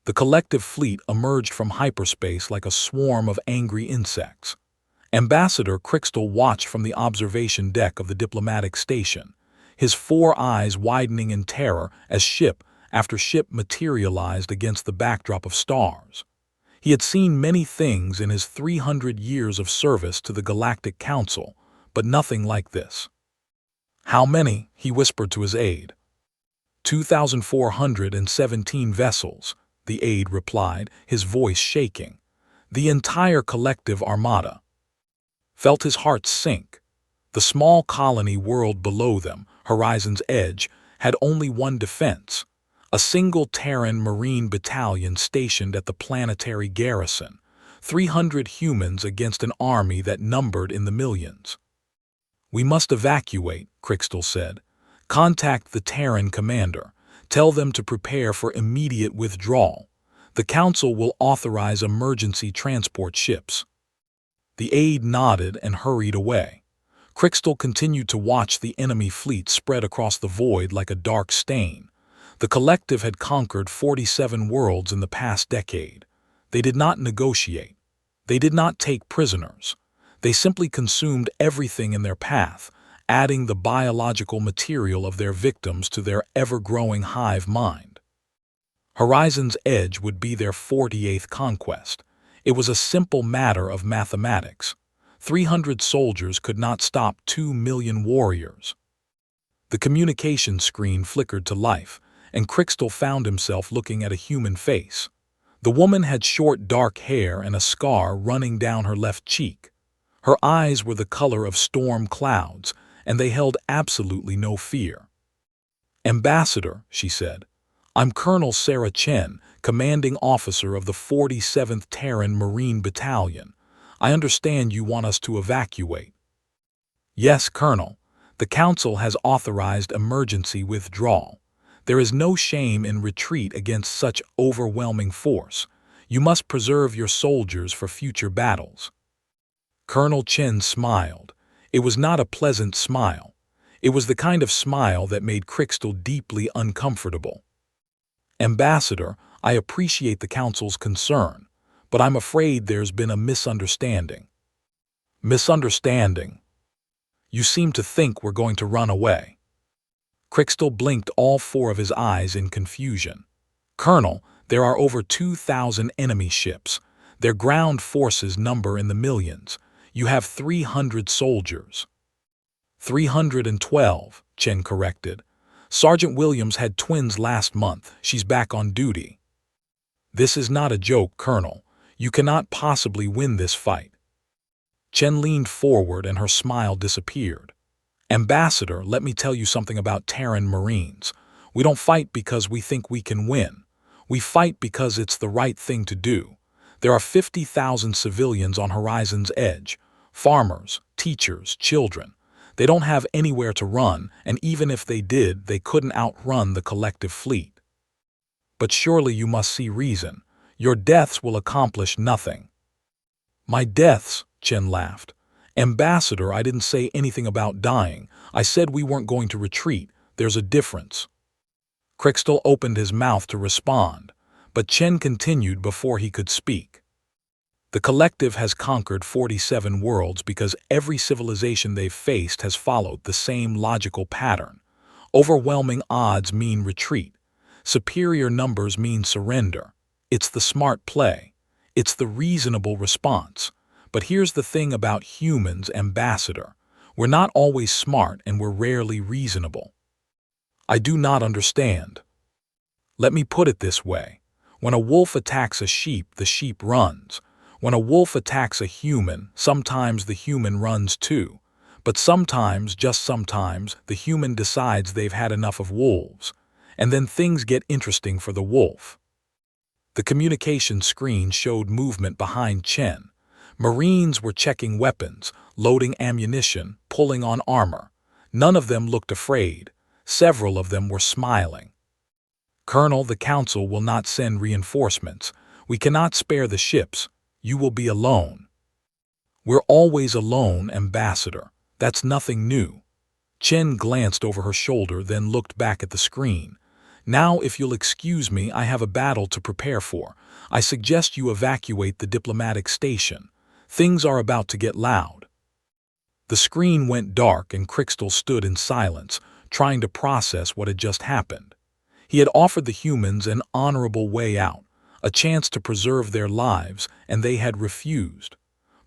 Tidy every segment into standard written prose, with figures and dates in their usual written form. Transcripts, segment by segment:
The collective fleet emerged from hyperspace like a swarm of angry insects. Ambassador Crystal watched from the observation deck of the diplomatic station, his four eyes widening in terror as ship after ship materialized against the backdrop of stars. He had seen many things in his 300 years of service to the Galactic Council, but nothing like this. "How many?" he whispered to his aide. 2,417 vessels, the aide replied, his voice shaking. "The entire collective armada." Felt his heart sink. The small colony world below them, Horizon's Edge, had only one defense, a single Terran Marine battalion stationed at the planetary garrison, 300 humans against an army that numbered in the millions. "We must evacuate," Crystal said. "Contact the Terran commander. Tell them to prepare for immediate withdrawal. The Council will authorize emergency transport ships." The aide nodded and hurried away. Crystal continued to watch the enemy fleet spread across the void like a dark stain. The collective had conquered 47 worlds in the past decade. They did not negotiate. They did not take prisoners. They simply consumed everything in their path, adding the biological material of their victims to their ever-growing hive mind. Horizon's Edge would be their 48th conquest. It was a simple matter of mathematics. 300 soldiers could not stop 2 million warriors. The communication screen flickered to life, and Crystal found himself looking at a human face. The woman had short dark hair and a scar running down her left cheek. Her eyes were the color of storm clouds, and they held absolutely no fear. "Ambassador," she said, "I'm Colonel Sarah Chen, commanding officer of the 47th Terran Marine Battalion. I understand you want us to evacuate." "Yes, Colonel. The Council has authorized emergency withdrawal. There is no shame in retreat against such overwhelming force. You must preserve your soldiers for future battles." Colonel Chen smiled. It was not a pleasant smile. It was the kind of smile that made Crystal deeply uncomfortable. "Ambassador, I appreciate the Council's concern, but I'm afraid there's been a misunderstanding." "Misunderstanding? You seem to think we're going to run away." Crystal blinked all four of his eyes in confusion. "Colonel, there are over 2,000 enemy ships. Their ground forces number in the millions. You have 300 soldiers." 312, Chen corrected. "Sergeant Williams had twins last month. She's back on duty." "This is not a joke, Colonel. You cannot possibly win this fight." Chen leaned forward and her smile disappeared. "Ambassador, let me tell you something about Terran Marines. We don't fight because we think we can win. We fight because it's the right thing to do. There are 50,000 civilians on Horizon's Edge. Farmers, teachers, children. They don't have anywhere to run, and even if they did, they couldn't outrun the collective fleet." "But surely you must see reason. Your deaths will accomplish nothing." "My deaths?" Chen laughed. "Ambassador, I didn't say anything about dying. I said we weren't going to retreat. There's a difference." Crystal opened his mouth to respond, but Chen continued before he could speak. "The collective has conquered 47 worlds because every civilization they've faced has followed the same logical pattern. Overwhelming odds mean retreat. Superior numbers mean surrender. It's the smart play. It's the reasonable response. But here's the thing about humans, Ambassador. We're not always smart and we're rarely reasonable." "I do not understand." "Let me put it this way. When a wolf attacks a sheep, the sheep runs. When a wolf attacks a human, sometimes the human runs too. But sometimes, just sometimes, the human decides they've had enough of wolves. And then things get interesting for the wolf." The communication screen showed movement behind Chen. Marines were checking weapons, loading ammunition, pulling on armor. None of them looked afraid. Several of them were smiling. "Colonel, the Council will not send reinforcements. We cannot spare the ships. You will be alone." "We're always alone, Ambassador. That's nothing new." Chen glanced over her shoulder, then looked back at the screen. Now, if you'll excuse me, I have a battle to prepare for. I suggest you evacuate the diplomatic station. Things are about to get loud." The screen went dark and Crystal stood in silence, trying to process what had just happened. He had offered the humans an honorable way out, a chance to preserve their lives, and they had refused.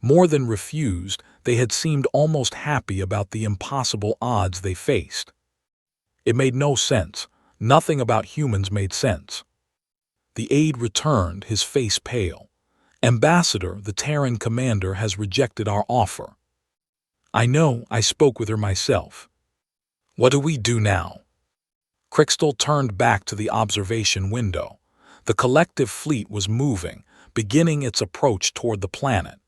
More than refused, they had seemed almost happy about the impossible odds they faced. It made no sense. Nothing about humans made sense. The aide returned, his face pale. "Ambassador, the Terran commander has rejected our offer." "I know, I spoke with her myself." "What do we do now?" Crystal turned back to the observation window. The collective fleet was moving, beginning its approach toward the planet.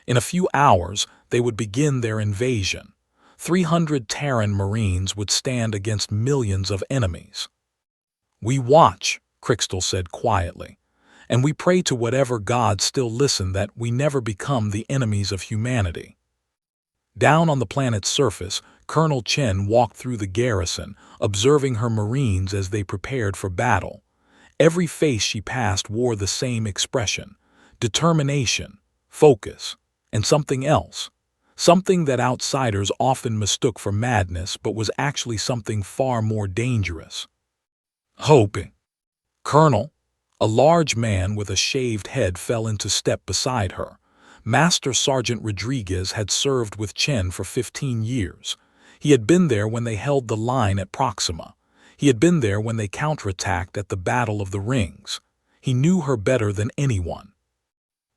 In a few hours, they would begin their invasion. 300 Terran Marines would stand against millions of enemies. "We watch," Crystal said quietly, "and we pray to whatever gods still listen that we never become the enemies of humanity." Down on the planet's surface, Colonel Chen walked through the garrison, observing her Marines as they prepared for battle. Every face she passed wore the same expression: determination, focus, and something else. Something that outsiders often mistook for madness but was actually something far more dangerous. "Hope." "Colonel." A large man with a shaved head fell into step beside her. Master Sergeant Rodriguez had served with Chen for 15 years. He had been there when they held the line at Proxima. He had been there when they counterattacked at the Battle of the Rings. He knew her better than anyone.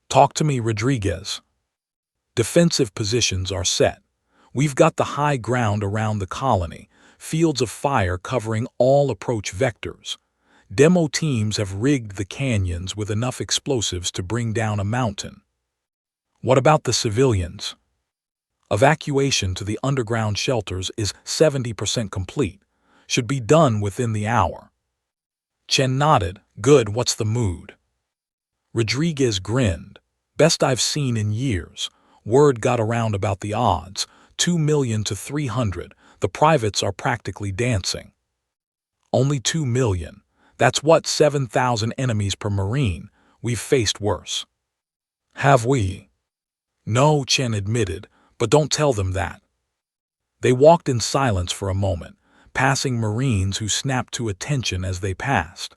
"Talk to me, Rodriguez." "Defensive positions are set. We've got the high ground around the colony, fields of fire covering all approach vectors. Demo teams have rigged the canyons with enough explosives to bring down a mountain." "What about the civilians?" "Evacuation to the underground shelters is 70% complete. Should be done within the hour." Chen nodded. "Good, what's the mood?" Rodriguez grinned. "Best I've seen in years. Word got around about the odds, 2 million to 300. The privates are practically dancing." "Only 2 million. That's what, 7,000 enemies per Marine. We've faced worse." "Have we?" "No," Chen admitted, "but don't tell them that." They walked in silence for a moment, passing Marines who snapped to attention as they passed.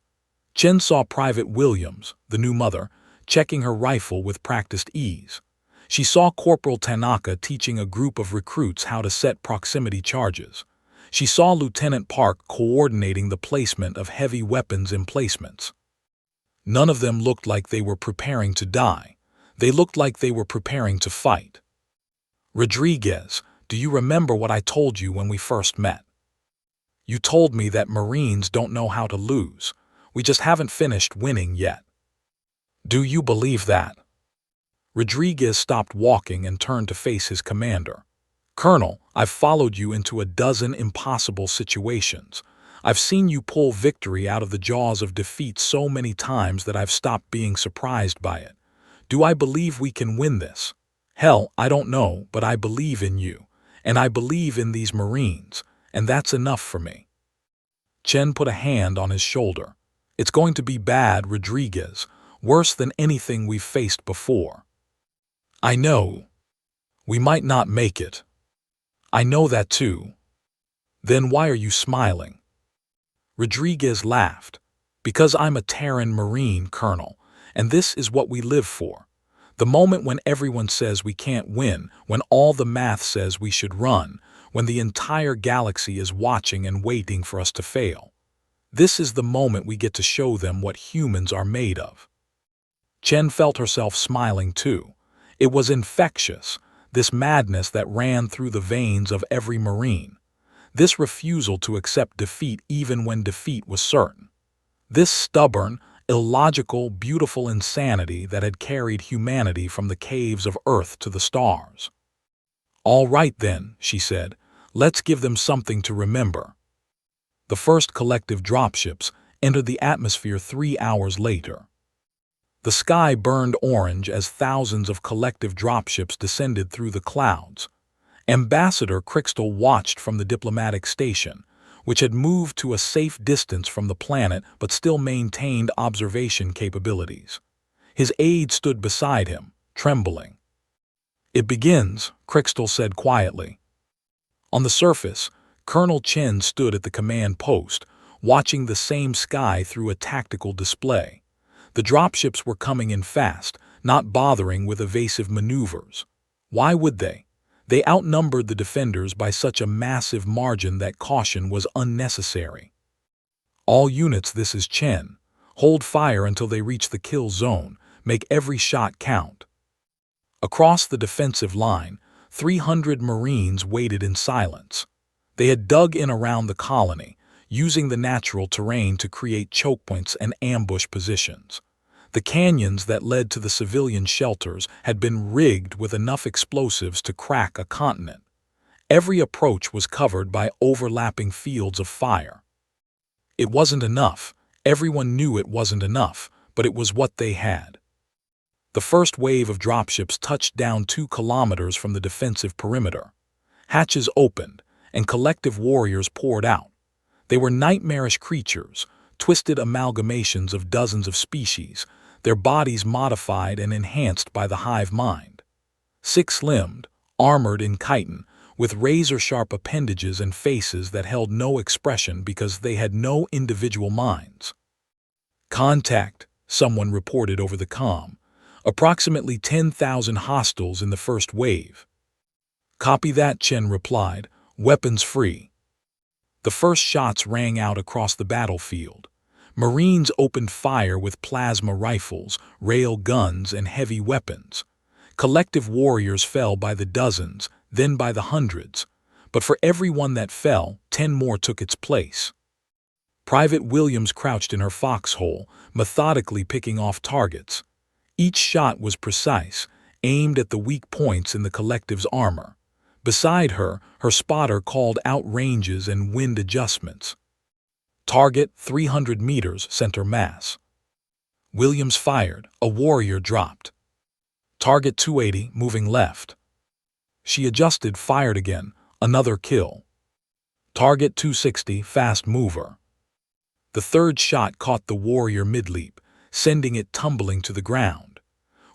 Chen saw Private Williams, the new mother, checking her rifle with practiced ease. She saw Corporal Tanaka teaching a group of recruits how to set proximity charges. She saw Lieutenant Park coordinating the placement of heavy weapons emplacements. None of them looked like they were preparing to die. They looked like they were preparing to fight. "Rodriguez, do you remember what I told you when we first met? You told me that Marines don't know how to lose. We just haven't finished winning yet. Do you believe that?" Rodriguez stopped walking and turned to face his commander. "Colonel, I've followed you into a dozen impossible situations. I've seen you pull victory out of the jaws of defeat so many times that I've stopped being surprised by it. Do I believe we can win this? Hell, I don't know, but I believe in you. And I believe in these Marines, and that's enough for me." Chen put a hand on his shoulder. "It's going to be bad, Rodriguez, worse than anything we've faced before." "I know. We might not make it." "I know that too." "Then why are you smiling?" Rodriguez laughed. "Because I'm a Terran Marine, Colonel, and this is what we live for. The moment when everyone says we can't win, when all the math says we should run, when the entire galaxy is watching and waiting for us to fail. This is the moment we get to show them what humans are made of." Chen felt herself smiling too. It was infectious, this madness that ran through the veins of every Marine. This refusal to accept defeat even when defeat was certain. This stubborn, illogical, beautiful insanity that had carried humanity from the caves of Earth to the stars. "All right then," she said, "let's give them something to remember." The first collective dropships entered the atmosphere 3 hours later. The sky burned orange as thousands of collective dropships descended through the clouds. Ambassador Crystal watched from the diplomatic station. which had moved to a safe distance from the planet but still maintained observation capabilities. His aide stood beside him, trembling. "It begins," Crystal said quietly. On the surface, Colonel Chen stood at the command post, watching the same sky through a tactical display. The dropships were coming in fast, not bothering with evasive maneuvers. Why would they? They outnumbered the defenders by such a massive margin that caution was unnecessary. "All units, this is Chen. Hold fire until they reach the kill zone. Make every shot count." Across the defensive line, 300 Marines waited in silence. They had dug in around the colony, using the natural terrain to create chokepoints and ambush positions. The canyons that led to the civilian shelters had been rigged with enough explosives to crack a continent. Every approach was covered by overlapping fields of fire. It wasn't enough. Everyone knew it wasn't enough, but it was what they had. The first wave of dropships touched down 2 kilometers from the defensive perimeter. Hatches opened, and collective warriors poured out. They were nightmarish creatures, twisted amalgamations of dozens of species, their bodies modified and enhanced by the hive mind. 6-limbed, armored in chitin, with razor-sharp appendages and faces that held no expression because they had no individual minds. "Contact," someone reported over the comm. "Approximately 10,000 hostiles in the first wave." "Copy that," Chen replied. "Weapons free." The first shots rang out across the battlefield. Marines opened fire with plasma rifles, rail guns, and heavy weapons. Collective warriors fell by the dozens, then by the hundreds. But for every one that fell, 10 more took its place. Private Williams crouched in her foxhole, methodically picking off targets. Each shot was precise, aimed at the weak points in the collective's armor. Beside her, her spotter called out ranges and wind adjustments. "Target 300 meters, center mass." Williams fired. A warrior dropped. "Target 280, moving left." She adjusted, fired again. Another kill. "Target 260, fast mover." The third shot caught the warrior mid-leap, sending it tumbling to the ground.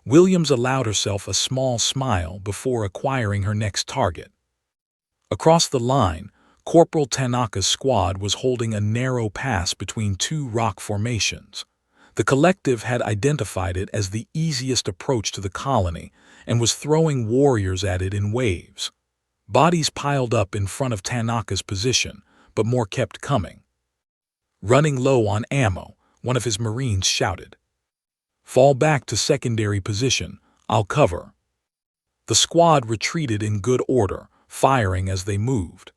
Williams allowed herself a small smile before acquiring her next target. Across the line, Corporal Tanaka's squad was holding a narrow pass between 2 rock formations. The collective had identified it as the easiest approach to the colony and was throwing warriors at it in waves. Bodies piled up in front of Tanaka's position, but more kept coming. Running low on ammo, one of his Marines shouted. "Fall back to secondary position. I'll cover." The squad retreated in good order, firing as they moved.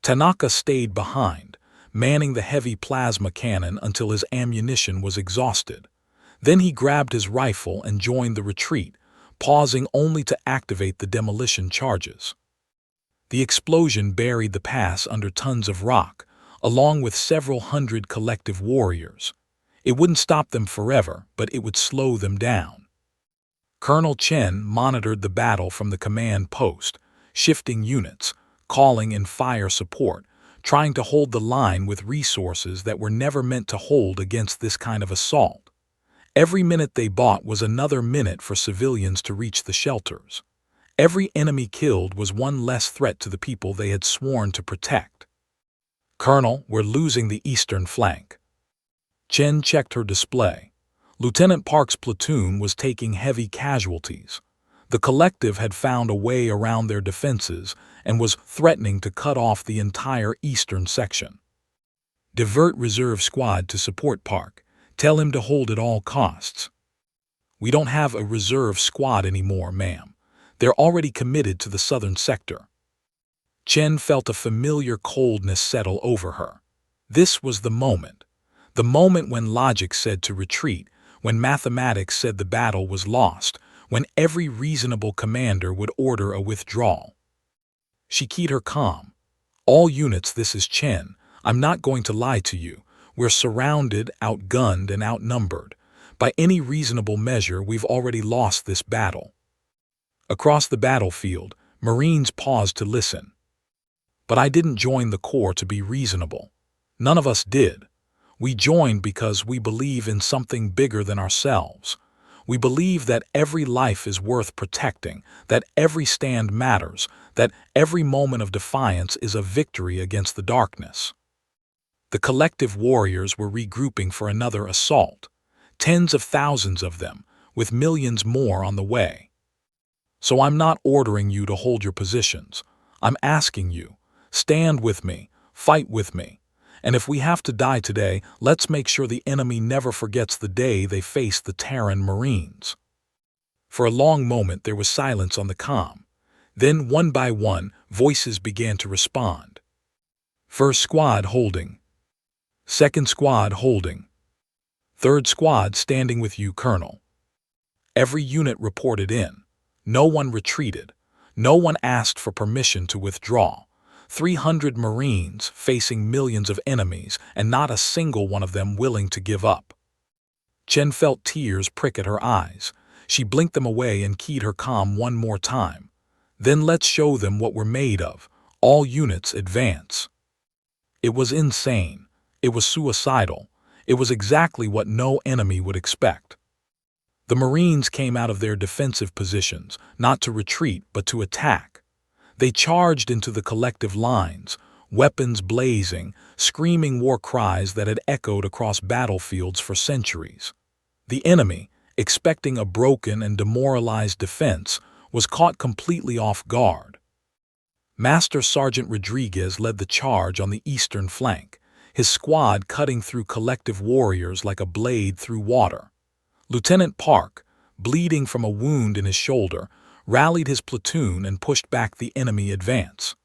Tanaka stayed behind, manning the heavy plasma cannon until his ammunition was exhausted. Then he grabbed his rifle and joined the retreat, pausing only to activate the demolition charges. The explosion buried the pass under tons of rock, along with several hundred collective warriors. It wouldn't stop them forever, but it would slow them down. Colonel Chen monitored the battle from the command post, shifting units, calling in fire support, trying to hold the line with resources that were never meant to hold against this kind of assault. Every minute they bought was another minute for civilians to reach the shelters. Every enemy killed was one less threat to the people they had sworn to protect. "Colonel, we're losing the eastern flank." Chen checked her display. Lieutenant Park's platoon was taking heavy casualties. The collective had found a way around their defenses and was threatening to cut off the entire eastern section. "Divert reserve squad to support Park. Tell him to hold at all costs." "We don't have a reserve squad anymore, ma'am. They're already committed to the southern sector." Chen felt a familiar coldness settle over her. This was the moment when logic said to retreat, when mathematics said the battle was lost, when every reasonable commander would order a withdrawal. She keyed her comm. "All units, this is Chen. I'm not going to lie to you. We're surrounded, outgunned, and outnumbered. By any reasonable measure, we've already lost this battle." Across the battlefield, Marines paused to listen. "But I didn't join the Corps to be reasonable." None of us did. We joined because we believe in something bigger than ourselves. We believe that every life is worth protecting, that every stand matters, that every moment of defiance is a victory against the darkness. The collective warriors were regrouping for another assault, tens of thousands of them, with millions more on the way. So I'm not ordering you to hold your positions. I'm asking you, stand with me, fight with me. And if we have to die today, let's make sure the enemy never forgets the day they faced the Terran Marines. For a long moment there was silence on the comm. Then, one by one, voices began to respond. First squad holding. Second squad holding. Third squad standing with you, Colonel. Every unit reported in. No one retreated. No one asked for permission to withdraw. 300 Marines facing millions of enemies, and not a single one of them willing to give up. Chen felt tears prick at her eyes. She blinked them away and keyed her comm one more time. Then let's show them what we're made of. All units advance. It was insane. It was suicidal. It was exactly what no enemy would expect. The Marines came out of their defensive positions, not to retreat but to attack. They charged into the collective lines, weapons blazing, screaming war cries that had echoed across battlefields for centuries. The enemy, expecting a broken and demoralized defense, was caught completely off guard. Master Sergeant Rodriguez led the charge on the eastern flank, his squad cutting through collective warriors like a blade through water. Lieutenant Park, bleeding from a wound in his shoulder, rallied his platoon and pushed back the enemy advance.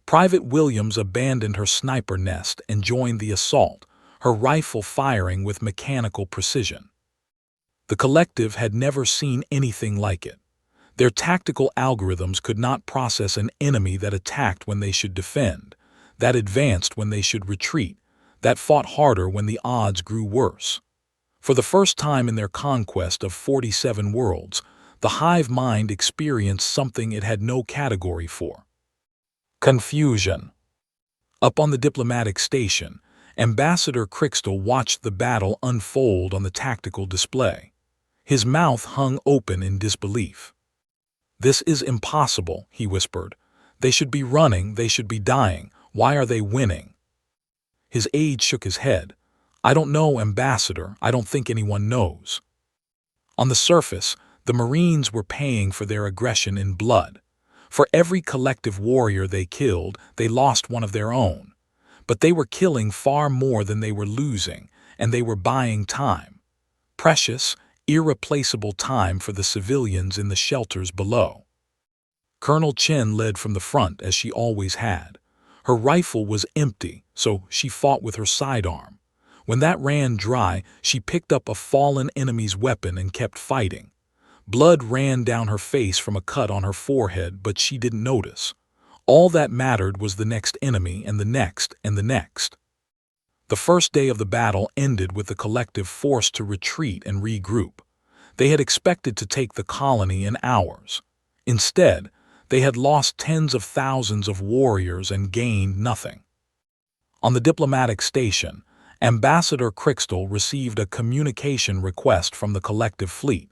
Private Williams abandoned her sniper nest and joined the assault, her rifle firing with mechanical precision. The collective had never seen anything like it. Their tactical algorithms could not process an enemy that attacked when they should defend, that advanced when they should retreat, that fought harder when the odds grew worse. For the first time in their conquest of 47 worlds, the hive mind experienced something it had no category for. Confusion. Up on the diplomatic station, Ambassador Crystal watched the battle unfold on the tactical display. His mouth hung open in disbelief. "This is impossible," he whispered. "They should be running, they should be dying. Why are they winning?" His aide shook his head. "I don't know, Ambassador. I don't think anyone knows." On the surface, the Marines were paying for their aggression in blood. For every collective warrior they killed, they lost one of their own. But they were killing far more than they were losing, and they were buying time. Precious, irreplaceable time for the civilians in the shelters below. Colonel Chen led from the front as she always had. Her rifle was empty, so she fought with her sidearm. When that ran dry, she picked up a fallen enemy's weapon and kept fighting. Blood ran down her face from a cut on her forehead, but she didn't notice. All that mattered was the next enemy and the next and the next. The first day of the battle ended with the collective forced to retreat and regroup. They had expected to take the colony in hours. Instead, they had lost tens of thousands of warriors and gained nothing. On the diplomatic station, Ambassador Crystal received a communication request from the collective fleet.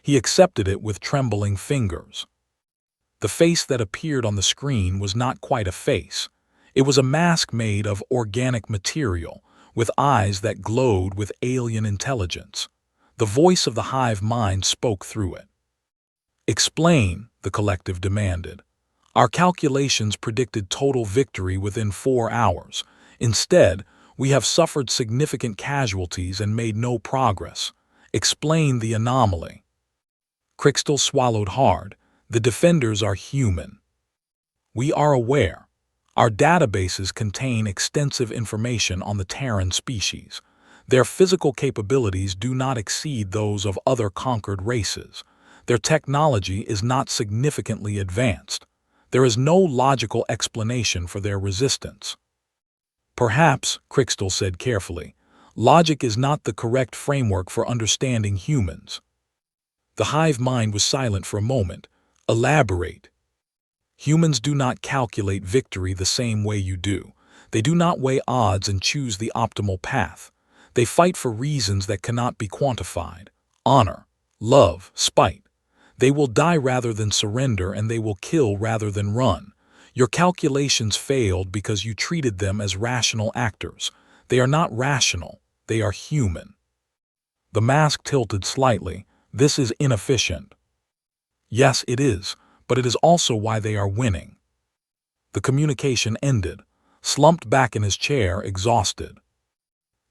He accepted it with trembling fingers. The face that appeared on the screen was not quite a face. It was a mask made of organic material, with eyes that glowed with alien intelligence. The voice of the hive mind spoke through it. "Explain," the collective demanded. "Our calculations predicted total victory within 4 hours. Instead, we have suffered significant casualties and made no progress. Explain the anomaly." Crystal swallowed hard. "The defenders are human. We are aware. Our databases contain extensive information on the Terran species. Their physical capabilities do not exceed those of other conquered races. Their technology is not significantly advanced. There is no logical explanation for their resistance." "Perhaps," Crystal said carefully, "logic is not the correct framework for understanding humans." The hive mind was silent for a moment. "Elaborate." "Humans do not calculate victory the same way you do. They do not weigh odds and choose the optimal path. They fight for reasons that cannot be quantified. Honor, love, spite. They will die rather than surrender, and they will kill rather than run. Your calculations failed because you treated them as rational actors. They are not rational. They are human. The mask tilted slightly. This is inefficient. Yes, it is, but it is also why they are winning. The communication ended, slumped back in his chair, exhausted.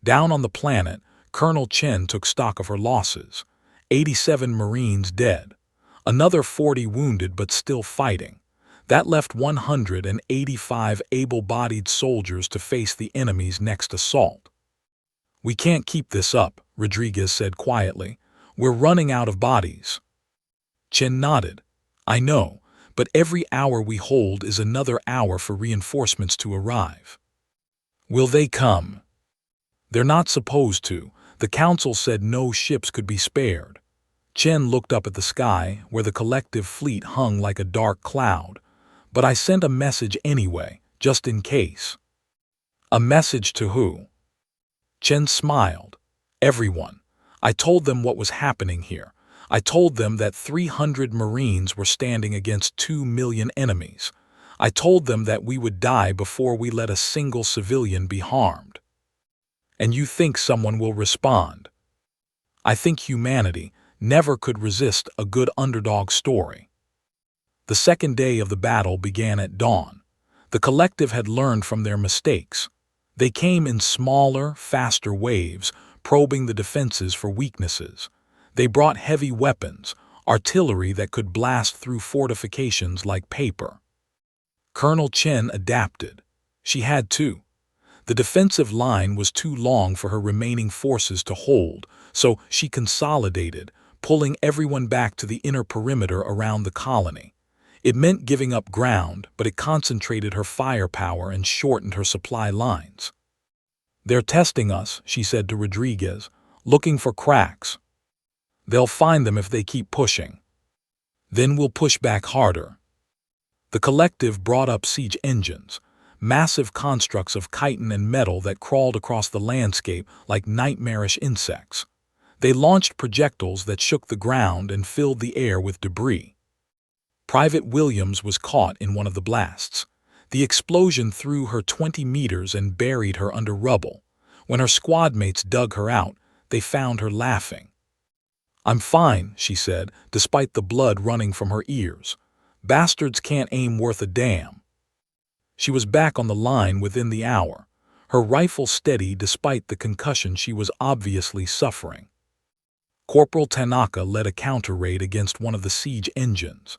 Down on the planet, Colonel Chen took stock of her losses. 87 Marines dead. Another 40 wounded but still fighting. That left 185 able-bodied soldiers to face the enemy's next assault. "We can't keep this up," Rodriguez said quietly. "We're running out of bodies." Chen nodded. "I know, but every hour we hold is another hour for reinforcements to arrive." "Will they come?" "They're not supposed to. The Council said no ships could be spared." Chen looked up at the sky, where the collective fleet hung like a dark cloud. "But I sent a message anyway, just in case." "A message to who?" Chen smiled. "Everyone. I told them what was happening here. I told them that 300 Marines were standing against 2 million enemies. I told them that we would die before we let a single civilian be harmed." "And you think someone will respond?" "I think humanity never could resist a good underdog story." The second day of the battle began at dawn. The collective had learned from their mistakes. They came in smaller, faster waves, probing the defenses for weaknesses. They brought heavy weapons, artillery that could blast through fortifications like paper. Colonel Chen adapted. She had to. The defensive line was too long for her remaining forces to hold, so she consolidated, pulling everyone back to the inner perimeter around the colony. It meant giving up ground, but it concentrated her firepower and shortened her supply lines. "They're testing us," she said to Rodriguez, "looking for cracks. They'll find them if they keep pushing. Then we'll push back harder." The collective brought up siege engines, massive constructs of chitin and metal that crawled across the landscape like nightmarish insects. They launched projectiles that shook the ground and filled the air with debris. Private Williams was caught in one of the blasts. The explosion threw her 20 meters and buried her under rubble. When her squad mates dug her out, they found her laughing. "I'm fine," she said, despite the blood running from her ears. "Bastards can't aim worth a damn." She was back on the line within the hour, her rifle steady despite the concussion she was obviously suffering. Corporal Tanaka led a counter-raid against one of the siege engines.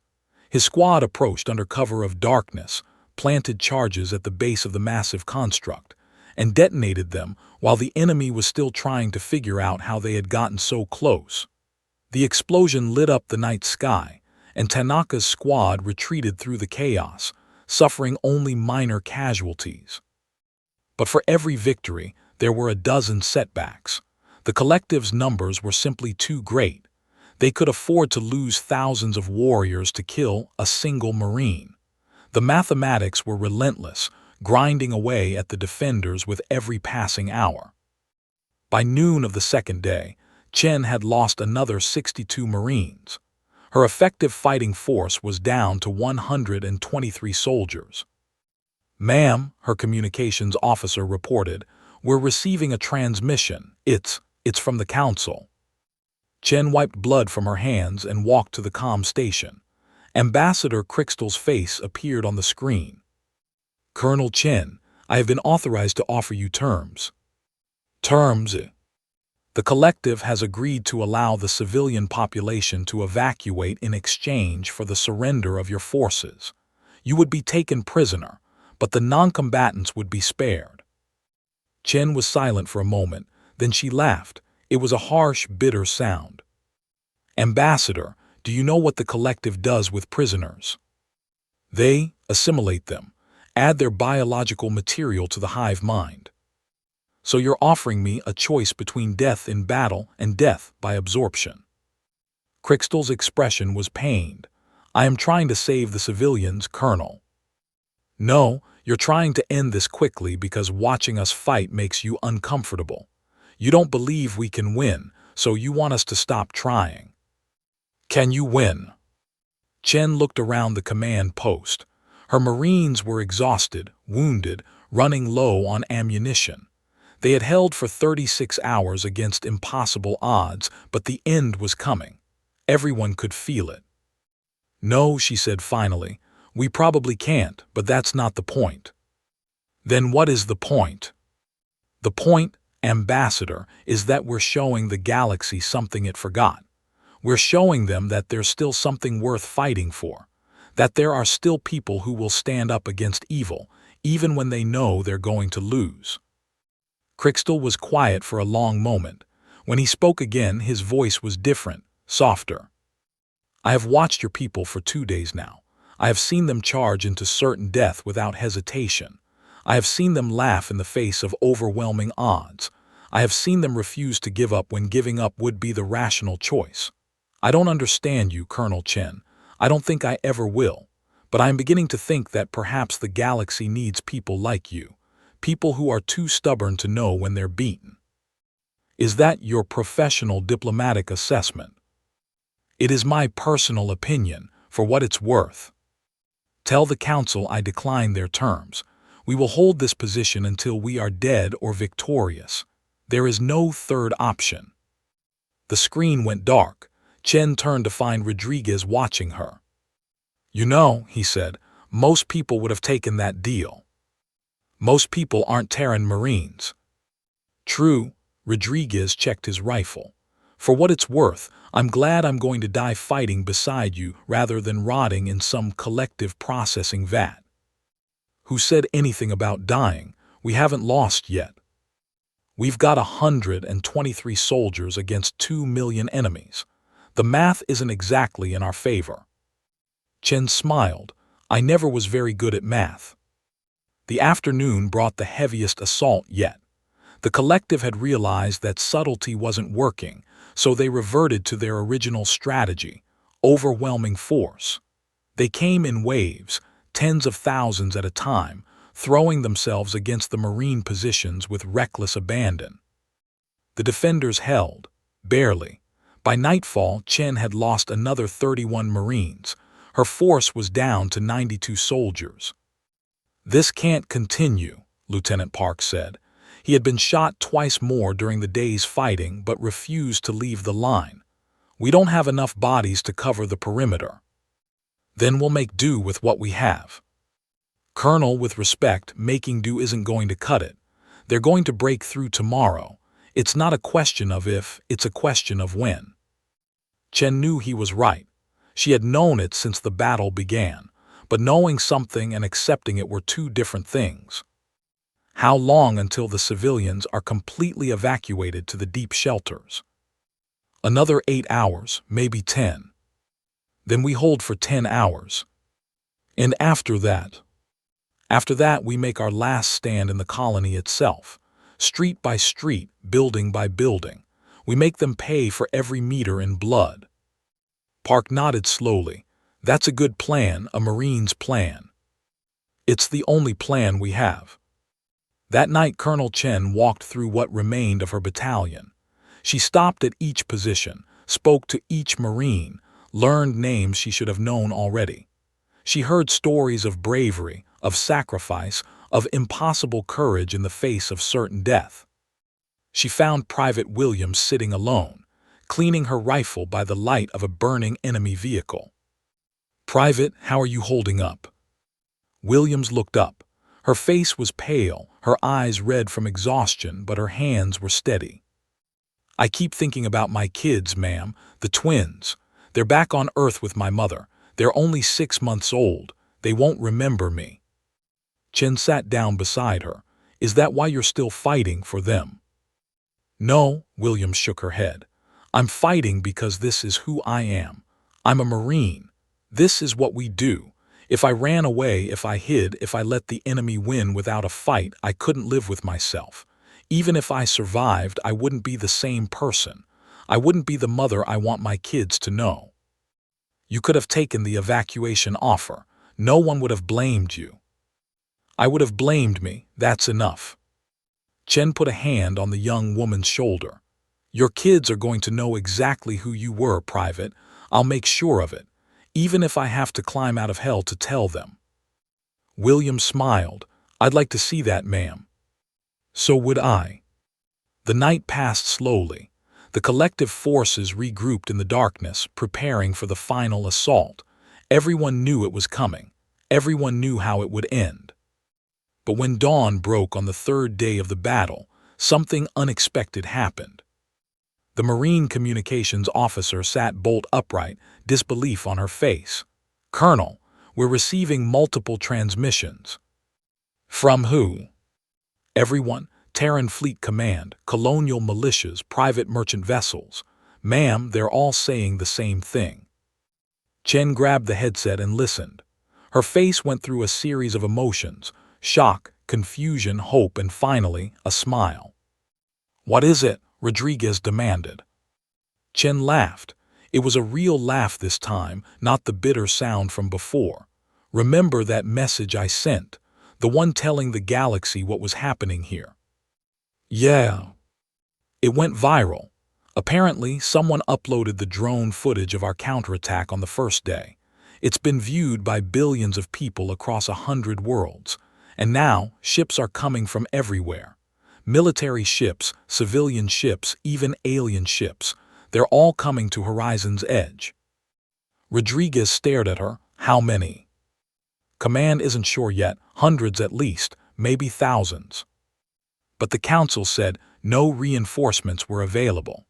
His squad approached under cover of darkness, planted charges at the base of the massive construct, and detonated them while the enemy was still trying to figure out how they had gotten so close. The explosion lit up the night sky, and Tanaka's squad retreated through the chaos, suffering only minor casualties. But for every victory, there were a dozen setbacks. The collective's numbers were simply too great. They could afford to lose thousands of warriors to kill a single Marine. The mathematics were relentless, grinding away at the defenders with every passing hour. By noon of the second day, Chen had lost another 62 Marines. Her effective fighting force was down to 123 soldiers. "Ma'am," her communications officer reported, "we're receiving a transmission. It's from the Council." Chen wiped blood from her hands and walked to the comm station. Ambassador Crystal's face appeared on the screen. "Colonel Chen, I have been authorized to offer you terms." "Terms?" "The collective has agreed to allow the civilian population to evacuate in exchange for the surrender of your forces. You would be taken prisoner, but the non-combatants would be spared." Chen was silent for a moment, then she laughed. It was a harsh, bitter sound. "Ambassador, do you know what the collective does with prisoners? They assimilate them, add their biological material to the hive mind. So you're offering me a choice between death in battle and death by absorption." Crystal's expression was pained. "I am trying to save the civilians, Colonel." "No, You're trying to end this quickly because watching us fight makes you uncomfortable. You don't believe we can win, so you want us to stop trying. Can you win? Chen looked around the command post. Her Marines were exhausted, wounded, running low on ammunition. They had held for 36 hours against impossible odds, but the end was coming. Everyone could feel it. No, she said finally, we probably can't, but that's not the point. Then what is the point? The point, Ambassador, is that we're showing the galaxy something it forgot. We're showing them that there's still something worth fighting for, that there are still people who will stand up against evil, even when they know they're going to lose. Crystal was quiet for a long moment. When he spoke again, his voice was different, softer. I have watched your people for 2 days now. I have seen them charge into certain death without hesitation. I have seen them laugh in the face of overwhelming odds. I have seen them refuse to give up when giving up would be the rational choice. I don't understand you, Colonel Chen. I don't think I ever will. But I am beginning to think that perhaps the galaxy needs people like you. People who are too stubborn to know when they're beaten. Is that your professional diplomatic assessment? It is my personal opinion, for what it's worth. Tell the Council I decline their terms. We will hold this position until we are dead or victorious. There is no third option. The screen went dark. Chen turned to find Rodriguez watching her. You know, he said, most people would have taken that deal. Most people aren't Terran Marines. True, Rodriguez checked his rifle. For what it's worth, I'm glad I'm going to die fighting beside you rather than rotting in some collective processing vat. Who said anything about dying? We haven't lost yet. We've got 123 soldiers against 2 million enemies. The math isn't exactly in our favor. Chen smiled. I never was very good at math. The afternoon brought the heaviest assault yet. The collective had realized that subtlety wasn't working, so they reverted to their original strategy, overwhelming force. They came in waves, tens of thousands at a time, throwing themselves against the Marine positions with reckless abandon. The defenders held, barely. By nightfall, Chen had lost another 31 Marines. Her force was down to 92 soldiers. This can't continue, Lieutenant Park said. He had been shot twice more during the day's fighting but refused to leave the line. We don't have enough bodies to cover the perimeter. Then we'll make do with what we have. Colonel, with respect, making do isn't going to cut it. They're going to break through tomorrow. It's not a question of if, it's a question of when. Chen knew he was right. She had known it since the battle began, but knowing something and accepting it were two different things. How long until the civilians are completely evacuated to the deep shelters? Another 8 hours, maybe 10. Then we hold for 10 hours. And after that we make our last stand in the colony itself, street by street, building by building. We make them pay for every meter in blood. Park nodded slowly. That's a good plan, a Marine's plan. It's the only plan we have. That night, Colonel Chen walked through what remained of her battalion. She stopped at each position, spoke to each Marine, learned names she should have known already. She heard stories of bravery, of sacrifice, of impossible courage in the face of certain death. She found Private Williams sitting alone, cleaning her rifle by the light of a burning enemy vehicle. "Private, how are you holding up?" Williams looked up. Her face was pale, her eyes red from exhaustion, but her hands were steady. "I keep thinking about my kids, ma'am, the twins. They're back on Earth with my mother. They're only 6 months old. They won't remember me." Chen sat down beside her. "Is that why you're still fighting for them?" "No," Williams shook her head. "I'm fighting because this is who I am. I'm a Marine. This is what we do. If I ran away, if I hid, if I let the enemy win without a fight, I couldn't live with myself. Even if I survived, I wouldn't be the same person. I wouldn't be the mother I want my kids to know. You could have taken the evacuation offer. No one would have blamed you." I would have blamed me, that's enough. Chen put a hand on the young woman's shoulder. Your kids are going to know exactly who you were, Private. I'll make sure of it, even if I have to climb out of hell to tell them. William smiled. I'd like to see that, ma'am. So would I. The night passed slowly. The collective forces regrouped in the darkness, preparing for the final assault. Everyone knew it was coming. Everyone knew how it would end. But when dawn broke on the third day of the battle, something unexpected happened. The Marine communications officer sat bolt upright, disbelief on her face. Colonel, we're receiving multiple transmissions. From who? Everyone. Terran Fleet Command, colonial militias, private merchant vessels. Ma'am, they're all saying the same thing. Chen grabbed the headset and listened. Her face went through a series of emotions: shock, confusion, hope, and finally, a smile. What is it? Rodriguez demanded. Chen laughed. It was a real laugh this time, not the bitter sound from before. Remember that message I sent, the one telling the galaxy what was happening here? Yeah. It went viral. Apparently, someone uploaded the drone footage of our counterattack on the first day. It's been viewed by billions of people across 100 worlds. And now, ships are coming from everywhere. Military ships, civilian ships, even alien ships. They're all coming to Horizon's edge. Rodriguez stared at her. How many? Command isn't sure yet. Hundreds at least, maybe thousands. But the Council said no reinforcements were available.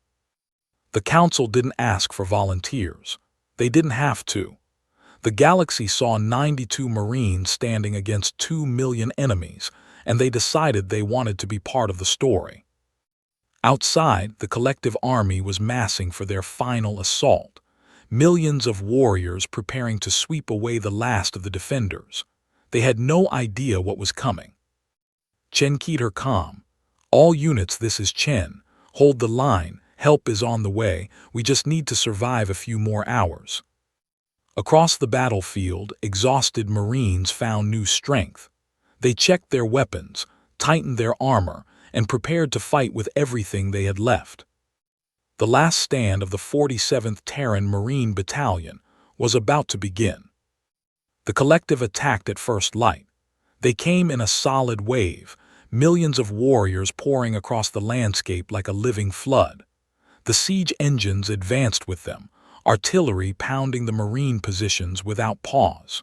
The Council didn't ask for volunteers. They didn't have to. The galaxy saw 92 Marines standing against 2 million enemies, and they decided they wanted to be part of the story. Outside, the collective army was massing for their final assault. Millions of warriors preparing to sweep away the last of the defenders. They had no idea what was coming. Chen keyed her calm. All units, this is Chen. Hold the line. Help is on the way. We just need to survive a few more hours. Across the battlefield, exhausted Marines found new strength. They checked their weapons, tightened their armor, and prepared to fight with everything they had left. The last stand of the 47th Terran Marine Battalion was about to begin. The collective attacked at first light. They came in a solid wave, millions of warriors pouring across the landscape like a living flood. The siege engines advanced with them, artillery pounding the Marine positions without pause.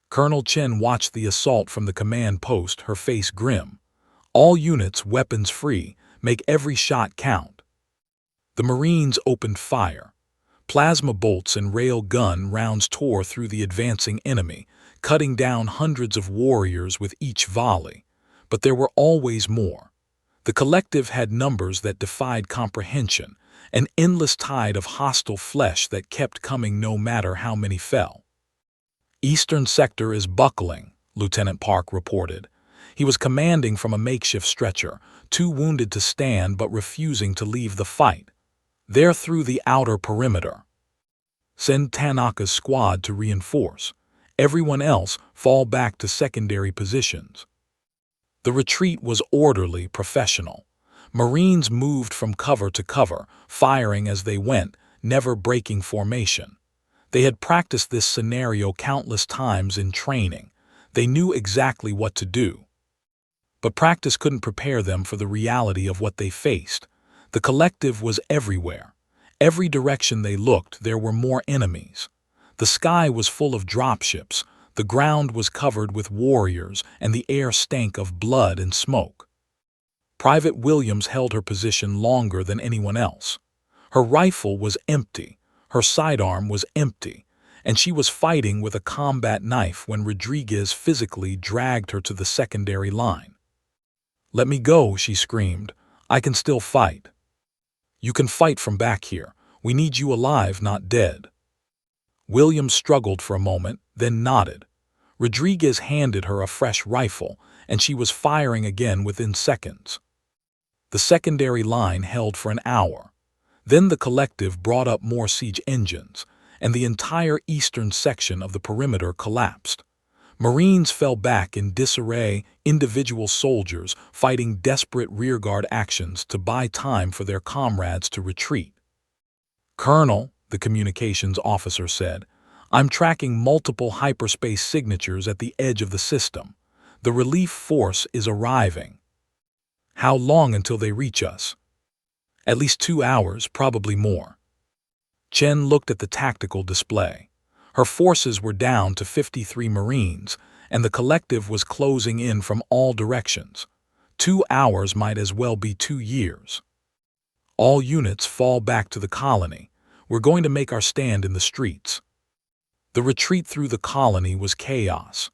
Colonel Chen watched the assault from the command post, her face grim. All units, weapons free, make every shot count. The Marines opened fire. Plasma bolts and rail gun rounds tore through the advancing enemy, cutting down hundreds of warriors with each volley. But there were always more. The collective had numbers that defied comprehension, an endless tide of hostile flesh that kept coming no matter how many fell. Eastern sector is buckling, Lieutenant Park reported. He was commanding from a makeshift stretcher, too wounded to stand but refusing to leave the fight. They're through the outer perimeter. Send Tanaka's squad to reinforce. Everyone else fall back to secondary positions. The retreat was orderly, professional. Marines moved from cover to cover, firing as they went, never breaking formation. They had practiced this scenario countless times in training. They knew exactly what to do. But practice couldn't prepare them for the reality of what they faced. The collective was everywhere. Every direction they looked, there were more enemies. The sky was full of dropships, the ground was covered with warriors, and the air stank of blood and smoke. Private Williams held her position longer than anyone else. Her rifle was empty, her sidearm was empty, and she was fighting with a combat knife when Rodriguez physically dragged her to the secondary line. "Let me go," she screamed. "I can still fight." "You can fight from back here. We need you alive, not dead." Williams struggled for a moment, then nodded. Rodriguez handed her a fresh rifle, and she was firing again within seconds. The secondary line held for an hour. Then the collective brought up more siege engines, and the entire eastern section of the perimeter collapsed. Marines fell back in disarray, individual soldiers fighting desperate rearguard actions to buy time for their comrades to retreat. "Colonel," the communications officer said, "I'm tracking multiple hyperspace signatures at the edge of the system. The relief force is arriving." "How long until they reach us?" "At least 2 hours, probably more." Chen looked at the tactical display. Her forces were down to 53 Marines, and the collective was closing in from all directions. 2 hours might as well be 2 years. "All units fall back to the colony. We're going to make our stand in the streets." The retreat through the colony was chaos.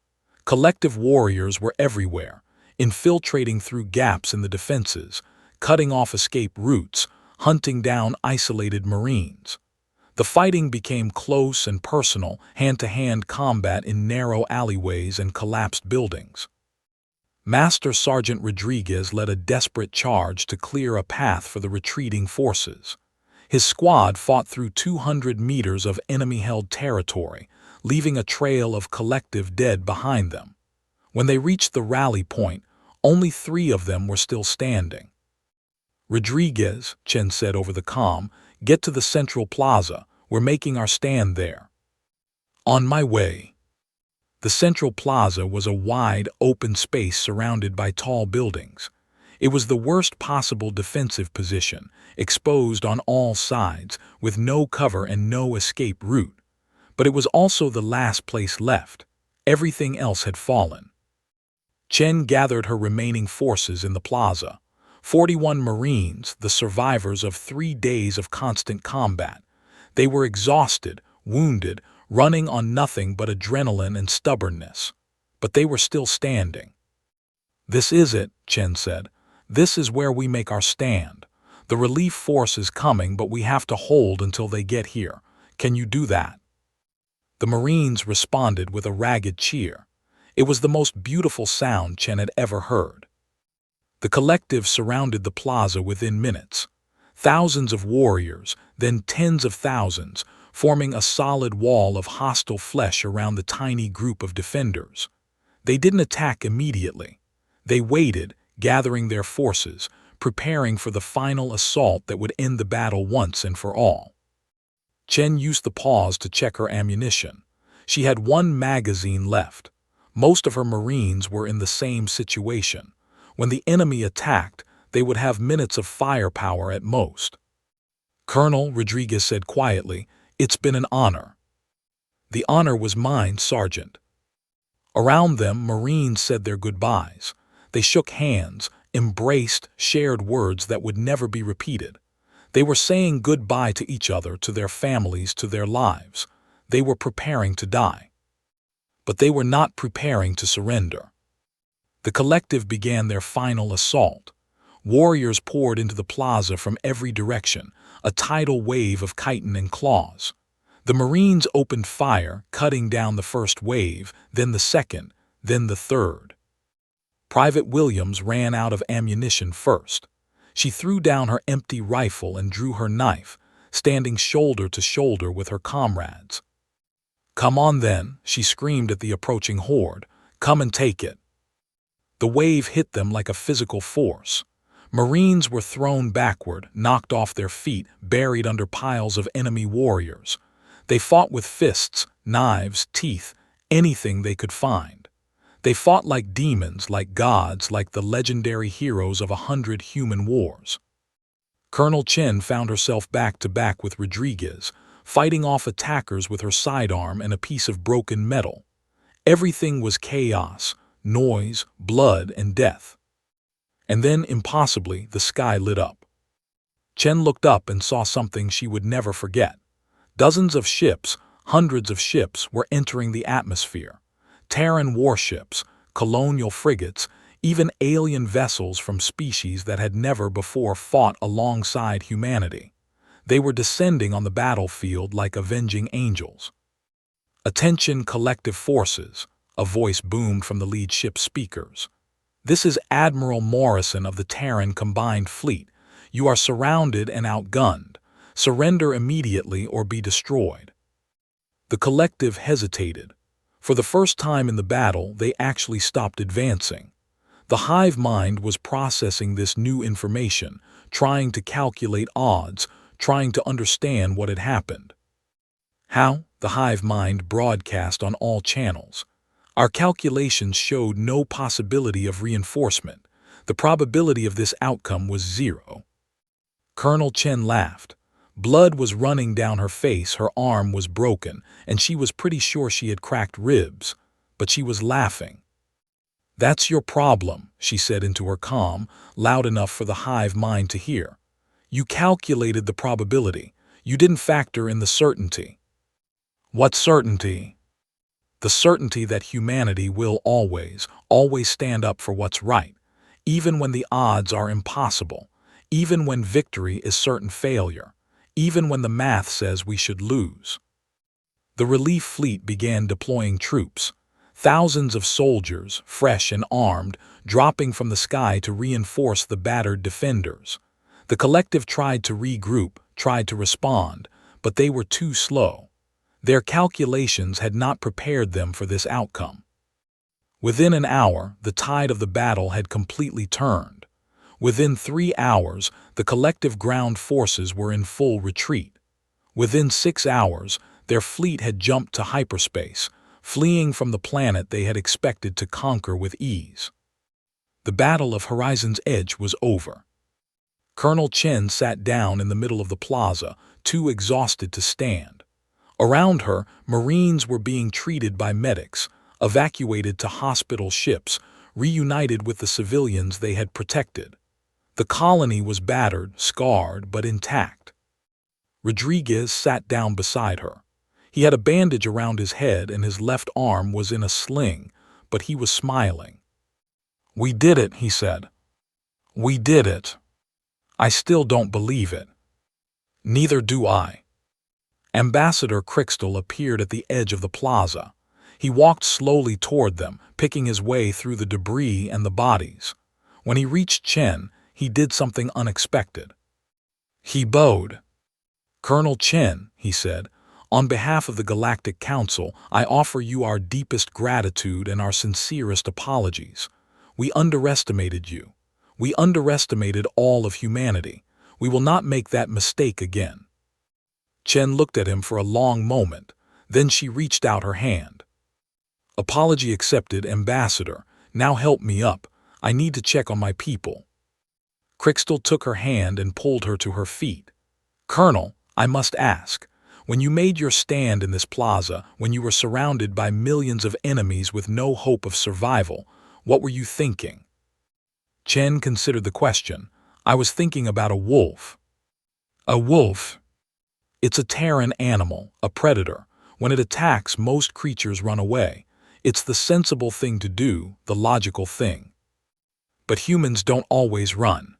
Collective warriors were everywhere, infiltrating through gaps in the defenses, cutting off escape routes, hunting down isolated Marines. The fighting became close and personal, hand-to-hand combat in narrow alleyways and collapsed buildings. Master Sergeant Rodriguez led a desperate charge to clear a path for the retreating forces. His squad fought through 200 meters of enemy-held territory, leaving a trail of collective dead behind them. When they reached the rally point, only 3 of them were still standing. "Rodriguez," Chen said over the comm, "get to the central plaza. We're making our stand there." "On my way." The central plaza was a wide, open space surrounded by tall buildings. It was the worst possible defensive position, exposed on all sides, with no cover and no escape route. But it was also the last place left. Everything else had fallen. Chen gathered her remaining forces in the plaza. 41 Marines, the survivors of 3 days of constant combat. They were exhausted, wounded, running on nothing but adrenaline and stubbornness. But they were still standing. "This is it," Chen said. "This is where we make our stand. The relief force is coming, but we have to hold until they get here. Can you do that?" The Marines responded with a ragged cheer. It was the most beautiful sound Chen had ever heard. The collective surrounded the plaza within minutes. Thousands of warriors, then tens of thousands, forming a solid wall of hostile flesh around the tiny group of defenders. They didn't attack immediately. They waited, gathering their forces, preparing for the final assault that would end the battle once and for all. Chen used the pause to check her ammunition. She had 1 magazine left. Most of her Marines were in the same situation. When the enemy attacked, they would have minutes of firepower at most. "Colonel," Rodriguez said quietly, "it's been an honor." "The honor was mine, Sergeant." Around them, Marines said their goodbyes. They shook hands, embraced, shared words that would never be repeated. They were saying goodbye to each other, to their families, to their lives. They were preparing to die. But they were not preparing to surrender. The collective began their final assault. Warriors poured into the plaza from every direction, a tidal wave of chitin and claws. The Marines opened fire, cutting down the first wave, then the second, then the third. Private Williams ran out of ammunition first. She threw down her empty rifle and drew her knife, standing shoulder to shoulder with her comrades. "Come on then," she screamed at the approaching horde. "Come and take it." The wave hit them like a physical force. Marines were thrown backward, knocked off their feet, buried under piles of enemy warriors. They fought with fists, knives, teeth, anything they could find. They fought like demons, like gods, like the legendary heroes of 100 human wars. Colonel Chen found herself back to back with Rodriguez, fighting off attackers with her sidearm and a piece of broken metal. Everything was chaos, noise, blood, and death. And then, impossibly, the sky lit up. Chen looked up and saw something she would never forget. Dozens of ships, hundreds of ships, were entering the atmosphere. Terran warships, colonial frigates, even alien vessels from species that had never before fought alongside humanity. They were descending on the battlefield like avenging angels. "Attention, collective forces," a voice boomed from the lead ship's speakers. "This is Admiral Morrison of the Terran Combined Fleet. You are surrounded and outgunned. Surrender immediately or be destroyed." The collective hesitated. For the first time in the battle, they actually stopped advancing. The hive mind was processing this new information, trying to calculate odds, trying to understand what had happened. How? The hive mind broadcast on all channels. Our calculations showed no possibility of reinforcement. The probability of this outcome was 0. Colonel Chen laughed. Blood was running down her face, her arm was broken, and she was pretty sure she had cracked ribs, but she was laughing. "That's your problem," she said into her calm, loud enough for the hive mind to hear. "You calculated the probability. You didn't factor in the certainty." "What certainty?" "The certainty that humanity will always stand up for what's right, even when the odds are impossible, even when victory is certain failure, even when the math says we should lose." The relief fleet began deploying troops. Thousands of soldiers, fresh and armed, dropping from the sky to reinforce the battered defenders. The collective tried to regroup, tried to respond, but they were too slow. Their calculations had not prepared them for this outcome. Within an hour, the tide of the battle had completely turned. Within 3 hours, the collective ground forces were in full retreat. Within 6 hours, their fleet had jumped to hyperspace, fleeing from the planet they had expected to conquer with ease. The Battle of Horizon's Edge was over. Colonel Chen sat down in the middle of the plaza, too exhausted to stand. Around her, Marines were being treated by medics, evacuated to hospital ships, reunited with the civilians they had protected. The colony was battered, scarred, but intact. Rodriguez sat down beside her. He had a bandage around his head and his left arm was in a sling, but he was smiling. "We did it," he said. "We did it. I still don't believe it." "Neither do I." Ambassador Crystal appeared at the edge of the plaza. He walked slowly toward them, picking his way through the debris and the bodies. When he reached Chen, he did something unexpected. He bowed. "Colonel Chen," he said, "on behalf of the Galactic Council, I offer you our deepest gratitude and our sincerest apologies. We underestimated you. We underestimated all of humanity. We will not make that mistake again." Chen looked at him for a long moment. Then she reached out her hand. "Apology accepted, Ambassador. Now help me up. I need to check on my people." Crystal took her hand and pulled her to her feet. "Colonel, I must ask, when you made your stand in this plaza, when you were surrounded by millions of enemies with no hope of survival, what were you thinking?" Chen considered the question. "I was thinking about a wolf." "A wolf?" "It's a Terran animal, a predator. When it attacks, most creatures run away. It's the sensible thing to do, the logical thing. But humans don't always run.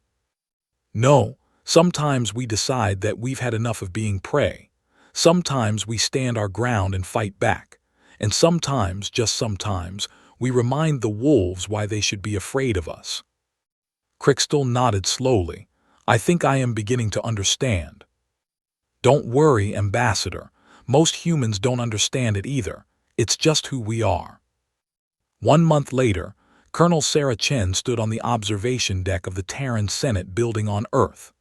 No, sometimes we decide that we've had enough of being prey. Sometimes we stand our ground and fight back. And sometimes, just sometimes, we remind the wolves why they should be afraid of us." Crystal nodded slowly. "I think I am beginning to understand." "Don't worry, Ambassador. Most humans don't understand it either. It's just who we are." 1 month later, Colonel Sarah Chen stood on the observation deck of the Terran Senate building on Earth.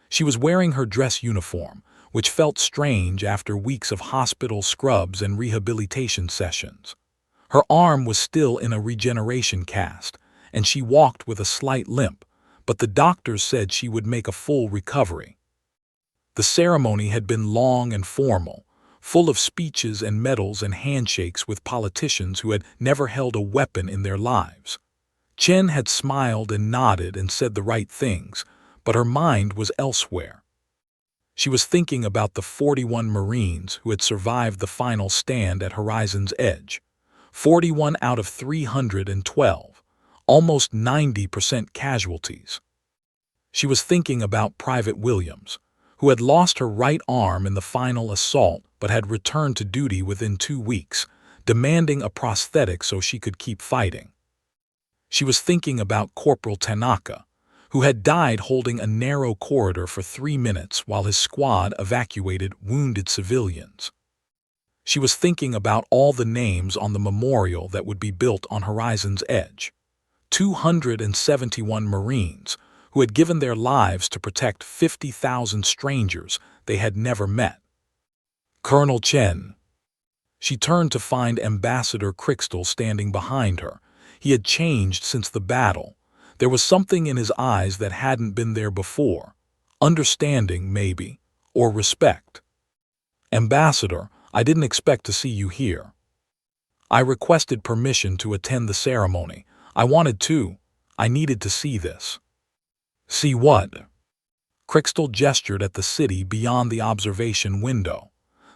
She was wearing her dress uniform, which felt strange after weeks of hospital scrubs and rehabilitation sessions. Her arm was still in a regeneration cast, and she walked with a slight limp, but the doctors said she would make a full recovery. The ceremony had been long and formal, full of speeches and medals and handshakes with politicians who had never held a weapon in their lives. Chen had smiled and nodded and said the right things, but her mind was elsewhere. She was thinking about the 41 Marines who had survived the final stand at Horizon's Edge. 41 out of 312, almost 90% casualties. She was thinking about Private Williams, who had lost her right arm in the final assault but had returned to duty within 2 weeks, demanding a prosthetic so she could keep fighting. She was thinking about Corporal Tanaka, who had died holding a narrow corridor for 3 minutes while his squad evacuated wounded civilians. She was thinking about all the names on the memorial that would be built on Horizon's edge. 271 Marines who had given their lives to protect 50,000 strangers they had never met. Colonel Chen. She turned to find Ambassador Crystal standing behind her. He had changed since the battle. There was something in his eyes that hadn't been there before. Understanding, maybe, or respect. Ambassador, I didn't expect to see you here. I requested permission to attend the ceremony. I wanted to. I needed to see this. See what? Crystal gestured at the city beyond the observation window.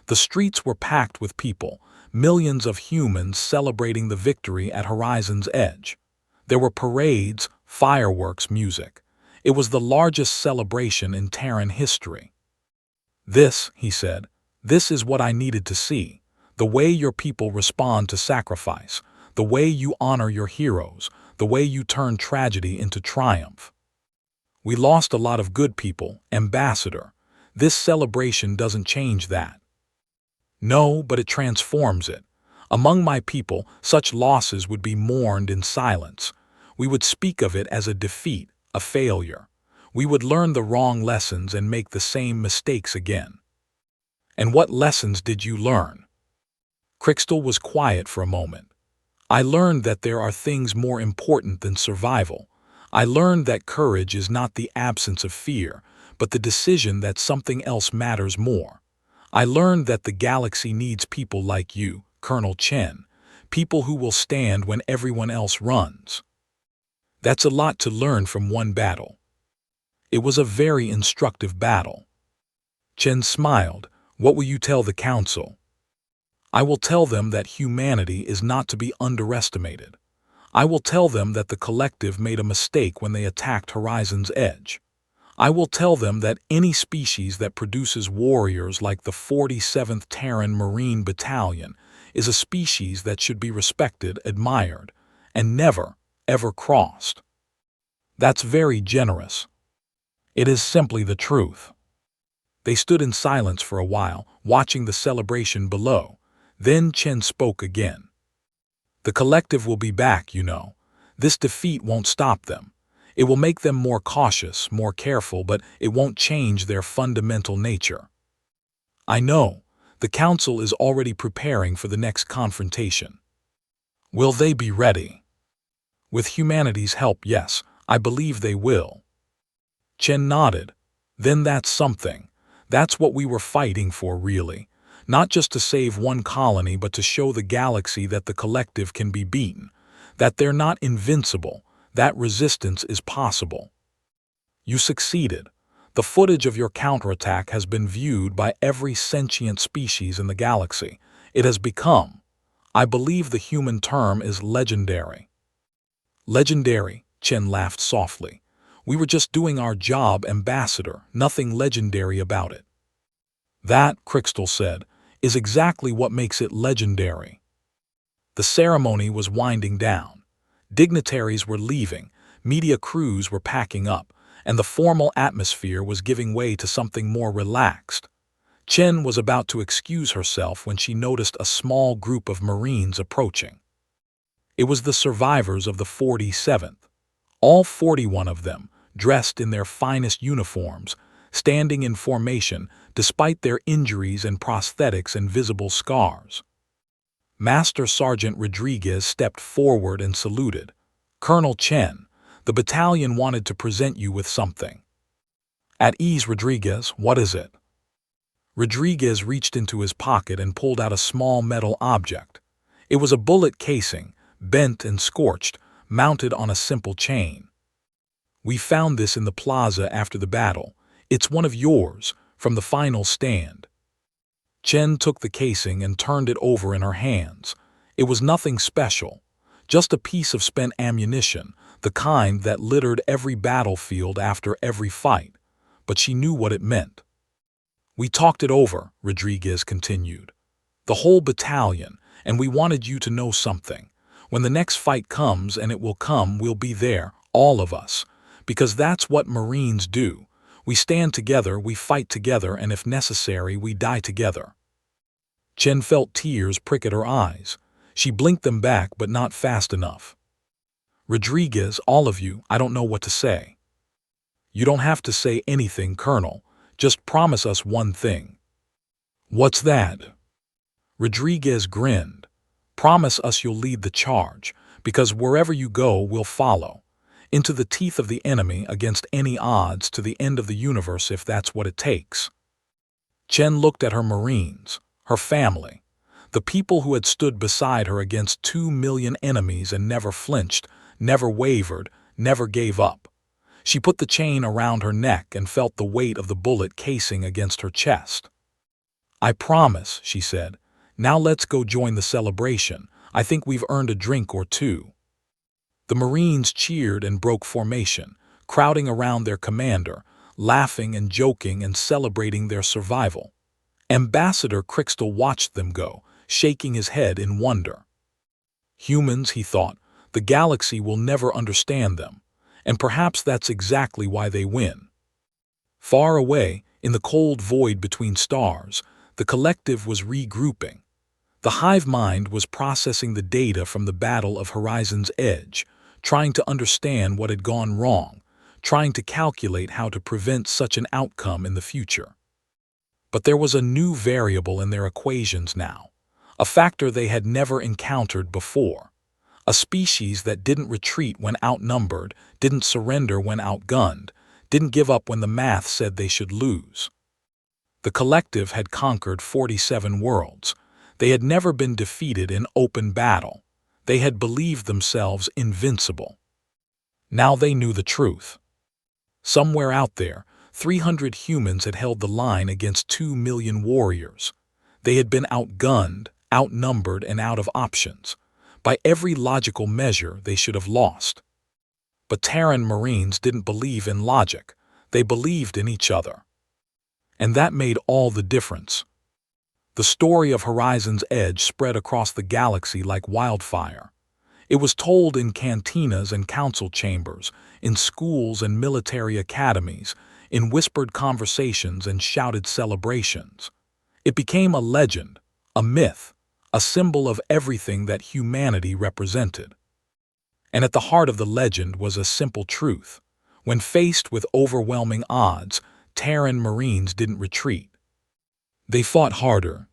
The streets were packed with people, millions of humans celebrating the victory at Horizon's edge. There were parades, fireworks, music. It was the largest celebration in Terran history. This, he said, this is what I needed to see. The way your people respond to sacrifice, the way you honor your heroes, the way you turn tragedy into triumph. We lost a lot of good people, Ambassador. This celebration doesn't change that. No, but it transforms it. Among my people, such losses would be mourned in silence. We would speak of it as a defeat, a failure. We would learn the wrong lessons and make the same mistakes again. And what lessons did you learn? Crystal was quiet for a moment. I learned that there are things more important than survival. I learned that courage is not the absence of fear, but the decision that something else matters more. I learned that the galaxy needs people like you, Colonel Chen, people who will stand when everyone else runs. That's a lot to learn from one battle. It was a very instructive battle. Chen smiled. What will you tell the Council? I will tell them that humanity is not to be underestimated. I will tell them that the collective made a mistake when they attacked Horizon's edge. I will tell them that any species that produces warriors like the 47th Terran Marine Battalion is a species that should be respected, admired, and never, ever crossed. That's very generous. It is simply the truth. They stood in silence for a while, watching the celebration below. Then Chen spoke again. The collective will be back, you know. This defeat won't stop them. It will make them more cautious, more careful, but it won't change their fundamental nature. I know. The Council is already preparing for the next confrontation. Will they be ready? With humanity's help, yes, I believe they will. Chen nodded. Then that's something. That's what we were fighting for, really. Not just to save one colony, but to show the galaxy that the collective can be beaten, that they're not invincible, that resistance is possible. You succeeded. The footage of your counterattack has been viewed by every sentient species in the galaxy. It has become, I believe the human term is legendary. Legendary, Chen laughed softly. We were just doing our job, Ambassador, nothing legendary about it. That, Crystal said, is exactly what makes it legendary. The ceremony was winding down. Dignitaries were leaving, media crews were packing up, and the formal atmosphere was giving way to something more relaxed. Chen was about to excuse herself when she noticed a small group of Marines approaching. It was the survivors of the 47th. All 41 of them, dressed in their finest uniforms, standing in formation despite their injuries and prosthetics and visible scars. Master Sergeant Rodriguez stepped forward and saluted. Colonel Chen, the battalion wanted to present you with something. At ease, Rodriguez, what is it? Rodriguez reached into his pocket and pulled out a small metal object. It was a bullet casing, bent and scorched, mounted on a simple chain. We found this in the plaza after the battle. It's one of yours, from the final stand. Chen took the casing and turned it over in her hands. It was nothing special, just a piece of spent ammunition, the kind that littered every battlefield after every fight. But she knew what it meant. We talked it over, Rodriguez continued. The whole battalion, and we wanted you to know something. When the next fight comes, and it will come, we'll be there, all of us. Because that's what Marines do. We stand together, we fight together, and if necessary, we die together. Chen felt tears prick at her eyes. She blinked them back, but not fast enough. Rodriguez, all of you, I don't know what to say. You don't have to say anything, Colonel. Just promise us one thing. What's that? Rodriguez grinned. Promise us you'll lead the charge, because wherever you go, we'll follow. Into the teeth of the enemy against any odds to the end of the universe if that's what it takes. Chen looked at her Marines, her family, the people who had stood beside her against 2 million enemies and never flinched, never wavered, never gave up. She put the chain around her neck and felt the weight of the bullet casing against her chest. I promise, she said. Now let's go join the celebration. I think we've earned a drink or two. The Marines cheered and broke formation, crowding around their commander, laughing and joking and celebrating their survival. Ambassador Crystal watched them go, shaking his head in wonder. Humans, he thought, the galaxy will never understand them, and perhaps that's exactly why they win. Far away, in the cold void between stars, the collective was regrouping. The hive mind was processing the data from the Battle of Horizon's Edge, trying to understand what had gone wrong, trying to calculate how to prevent such an outcome in the future. But there was a new variable in their equations now, a factor they had never encountered before, a species that didn't retreat when outnumbered, didn't surrender when outgunned, didn't give up when the math said they should lose. The collective had conquered 47 worlds. They had never been defeated in open battle. They had believed themselves invincible. Now they knew the truth. Somewhere out there, 300 humans had held the line against 2 million warriors. They had been outgunned, outnumbered, and out of options. By every logical measure, they should have lost. But Terran Marines didn't believe in logic. They believed in each other. And that made all the difference. The story of Horizon's Edge spread across the galaxy like wildfire. It was told in cantinas and council chambers, in schools and military academies, in whispered conversations and shouted celebrations. It became a legend, a myth, a symbol of everything that humanity represented. And at the heart of the legend was a simple truth. When faced with overwhelming odds, Terran Marines didn't retreat. They fought harder,